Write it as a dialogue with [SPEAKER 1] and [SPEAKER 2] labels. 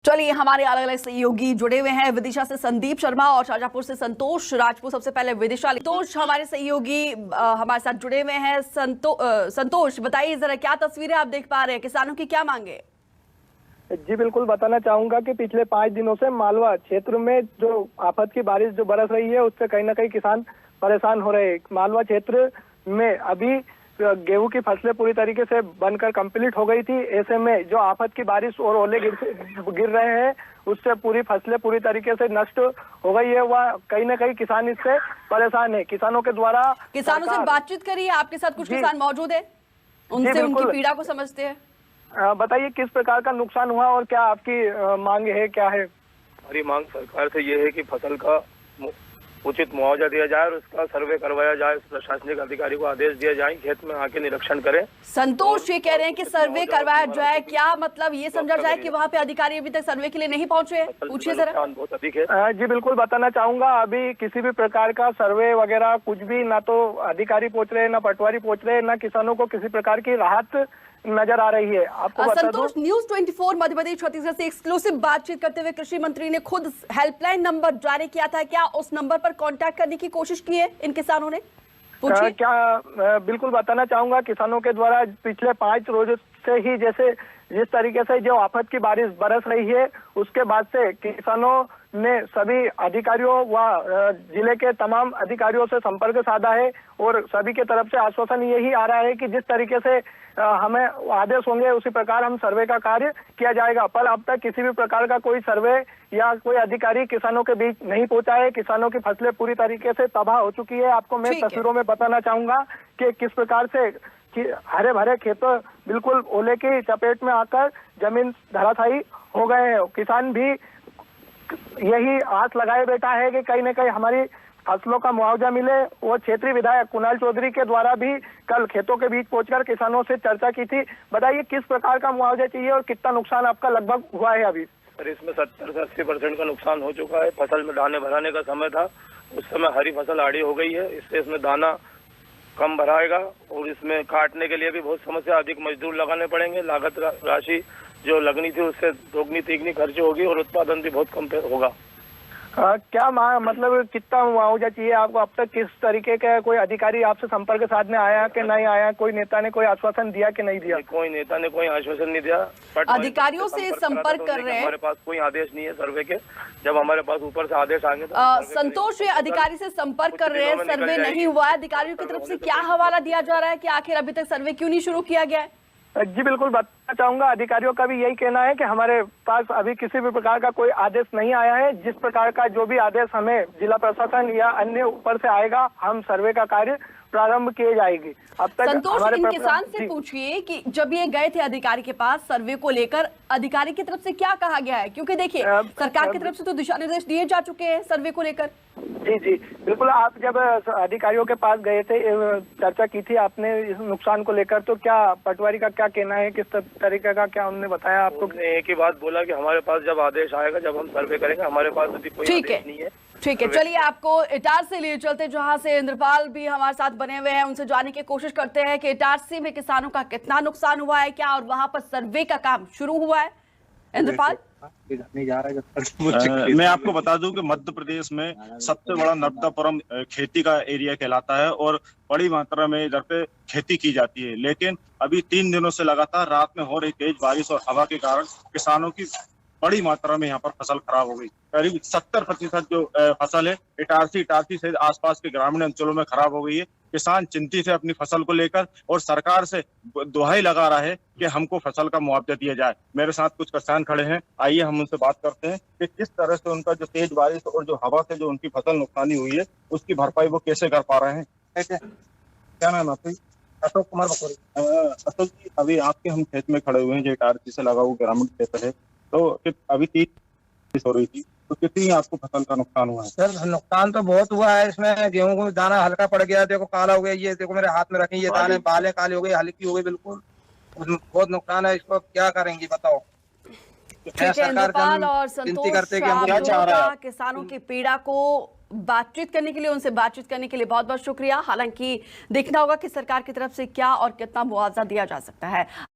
[SPEAKER 1] चलिए, हमारे अलग अलग सहयोगी जुड़े हुए हैं। विदिशा से संदीप शर्मा और शाजापुर से संतोष राजपूत। सबसे पहले विदिशा। संतोष, हमारे सहयोगी हमारे साथ जुड़े हुए हैं। संतोष, बताइए जरा, क्या तस्वीरें आप देख पा रहे हैं, किसानों की क्या मांगे?
[SPEAKER 2] जी बिल्कुल, बताना चाहूंगा कि पिछले 5 दिनों से मालवा क्षेत्र में जो आफत की बारिश जो बरस रही है, उससे कहीं ना कहीं किसान परेशान हो रहे हैं। मालवा क्षेत्र में अभी गेहूं की फसलें पूरी तरीके से बनकर कंप्लीट हो गई थी। ऐसे में जो आफत की बारिश और ओले गिर रहे हैं, उससे पूरी फसलें पूरी तरीके से नष्ट हो गई है। वह कहीं ना कहीं किसान इससे परेशान है। किसानों के द्वारा
[SPEAKER 1] किसानों से बातचीत करिए, आपके साथ कुछ किसान मौजूद है, उनसे उनकी पीड़ा को समझते हैं।
[SPEAKER 2] बताइए किस प्रकार का नुकसान हुआ और क्या आपकी मांग है, क्या है?
[SPEAKER 3] हमारी मांग सरकार से ये है कि फसल का उचित मुआवजा दिया जाए और उसका सर्वे करवाया जाए। प्रशासनिक अधिकारी को आदेश दिया जाए, खेत में आके निरीक्षण करें।
[SPEAKER 1] संतोष ये कह रहे हैं कि सर्वे करवाया जाए, क्या मतलब ये समझा जाए कि वहाँ पे अधिकारी अभी तक सर्वे के लिए नहीं पहुँचे? पूछिए जरा।
[SPEAKER 3] बहुत अधिक है।
[SPEAKER 2] जी बिल्कुल, बताना चाहूंगा, अभी किसी भी प्रकार का सर्वे वगैरह कुछ भी, ना तो अधिकारी पहुंच रहे, ना पटवारी पहुंच रहे, ना किसानों को किसी प्रकार की राहत नजर आ रही है। आपको
[SPEAKER 1] संतोष, न्यूज़ 24 मध्य प्रदेश छत्तीसगढ़ से एक्सक्लूसिव बातचीत करते हुए कृषि मंत्री ने खुद हेल्पलाइन नंबर जारी किया था। क्या उस नंबर पर कांटेक्ट करने की कोशिश की है इन किसानों ने?
[SPEAKER 2] बिल्कुल बताना चाहूंगा, किसानों के द्वारा पिछले 5 रोज से ही जिस तरीके से जो आफत की बारिश बरस रही है, उसके बाद से किसानों ने सभी अधिकारियों व जिले के तमाम अधिकारियों से संपर्क साधा है और सभी के तरफ से आश्वासन यही आ रहा है कि जिस तरीके से हमें आदेश होंगे उसी प्रकार हम सर्वे का कार्य किया जाएगा। पर अब तक किसी भी प्रकार का कोई सर्वे या कोई अधिकारी किसानों के बीच नहीं पहुंचा है। किसानों की फसलें पूरी तरीके से तबाह हो चुकी है। आपको मैं तस्वीरों में बताना चाहूंगा कि किस प्रकार से हरे भरे खेतों बिल्कुल ओले की चपेट में आकर जमीन धराशायी हो गए हैं। किसान भी यही आस लगाए बैठा है कि कहीं न कहीं हमारी फसलों का मुआवजा मिले। और क्षेत्रीय विधायक कुणाल चौधरी के द्वारा भी कल खेतों के बीच पहुंचकर किसानों से चर्चा की थी। बताइए किस प्रकार का मुआवजा चाहिए और कितना नुकसान आपका लगभग हुआ है अभी?
[SPEAKER 3] सर, इसमें 70 से 80% का नुकसान हो चुका है। फसल में दाने भराने का समय था, उस समय हरी फसल आड़ी हो गई है, इससे इसमें दाना कम भराएगा और इसमें काटने के लिए भी बहुत समस्या, अधिक मजदूर लगाने पड़ेंगे। लागत राशि जो लगनी थी उससे दोगुनी तिगुनी खर्च होगी और उत्पादन भी बहुत कम होगा।
[SPEAKER 2] क्या मतलब कितना मुआवजा चाहिए आपको? अब तक किस तरीके का कोई अधिकारी आपसे संपर्क साधने आया कि नहीं आया? कोई नेता ने कोई आश्वासन दिया कि नहीं दिया?
[SPEAKER 3] कोई नेता ने कोई आश्वासन नहीं दिया।
[SPEAKER 1] अधिकारियों से संपर्क कर रहे हैं।
[SPEAKER 3] हमारे पास कोई आदेश नहीं है सर्वे के। जब हमारे पास ऊपर से आदेश आएंगे
[SPEAKER 1] तो संतोष, ये अधिकारी से संपर्क कर रहे हैं, सर्वे नहीं हुआ है। अधिकारियों की तरफ से क्या हवाला दिया जा रहा है कि आखिर अभी तक सर्वे क्यों नहीं शुरू किया गया है?
[SPEAKER 2] जी बिल्कुल, बताना चाहूंगा, अधिकारियों का भी यही कहना है कि हमारे पास अभी किसी भी प्रकार का कोई आदेश नहीं आया है। जिस प्रकार का जो भी आदेश हमें जिला प्रशासन या अन्य ऊपर से आएगा, हम सर्वे का कार्य प्रारंभ किए जाएगी। अब तक
[SPEAKER 1] संतोष, इन किसान से पूछिए कि जब ये गए थे अधिकारी के पास सर्वे को लेकर, अधिकारी की तरफ से क्या कहा गया है? क्योंकि देखिए, सरकार की तरफ से तो दिशा निर्देश दिए जा चुके हैं सर्वे को लेकर।
[SPEAKER 2] जी बिल्कुल, आप जब अधिकारियों के पास गए थे, चर्चा की थी आपने इस नुकसान को लेकर, तो क्या पटवारी का क्या कहना है, किस तरीके का क्या उन्होंने बताया आपको?
[SPEAKER 3] एक ही बात बोला कि हमारे पास जब आदेश आएगा, जब हम सर्वे करेंगे, हमारे पास अभी कोई आदेश नहीं है।
[SPEAKER 1] ठीक है, चलिए आपको इटारसी लिए चलते, जहां से इंद्रपाल भी हमारे साथ बने हुए हैं, उनसे जानने की कोशिश करते हैं कि इटारसी में किसानों का कितना नुकसान हुआ है, क्या और वहां पर सर्वे का काम शुरू हुआ है। इंद्रपाल,
[SPEAKER 4] मैं आपको बता दूं कि मध्य प्रदेश में सबसे बड़ा नर्मदापुरम खेती का एरिया कहलाता है और बड़ी मात्रा में इधर पे खेती की जाती है। लेकिन अभी 3 दिनों से लगातार रात में हो रही तेज बारिश और हवा के कारण किसानों की बड़ी मात्रा में यहाँ पर फसल खराब हो गई। करीब 70% जो फसल है इटारसी से आसपास के ग्रामीण अंचलों में खराब हो गई है। किसान चिंतित है अपनी फसल को लेकर और सरकार से दुहाई लगा रहा है कि हमको फसल का मुआवजा दिया जाए। मेरे साथ कुछ किसान खड़े हैं, आइए हम उनसे बात करते हैं कि किस तरह से उनका जो तेज बारिश और जो हवा से जो उनकी फसल नुकसानी हुई है, उसकी भरपाई वो कैसे कर पा रहे हैं। क्या नाम है? अशोक कुमार बकोरी। अशोक जी, अभी आपके हम खेत में खड़े हुए हैं जो इटारसी से लगा हुआ ग्रामीण क्षेत्र है, तो अभी 30 बारिश हो रही थी, तो कितनी आपको फसल का नुकसान हुआ है?
[SPEAKER 5] सर, नुकसान तो बहुत हुआ है। इसमें गेहूं को दाना हल्का पड़ गया, देखो काला हो गया। ये देखो मेरे हाथ में रखे, ये दाने बालें काले हो गए, हल्की हो गई बिल्कुल। बहुत नुकसान है, इसको क्या करेंगे बताओ?
[SPEAKER 1] इंद्रपाल और संतोष, किसानों की पीड़ा को बातचीत करने के लिए, उनसे बातचीत करने के लिए बहुत बहुत शुक्रिया। हालांकि देखना होगा कि सरकार की तरफ से क्या और कितना मुआवजा दिया जा सकता है।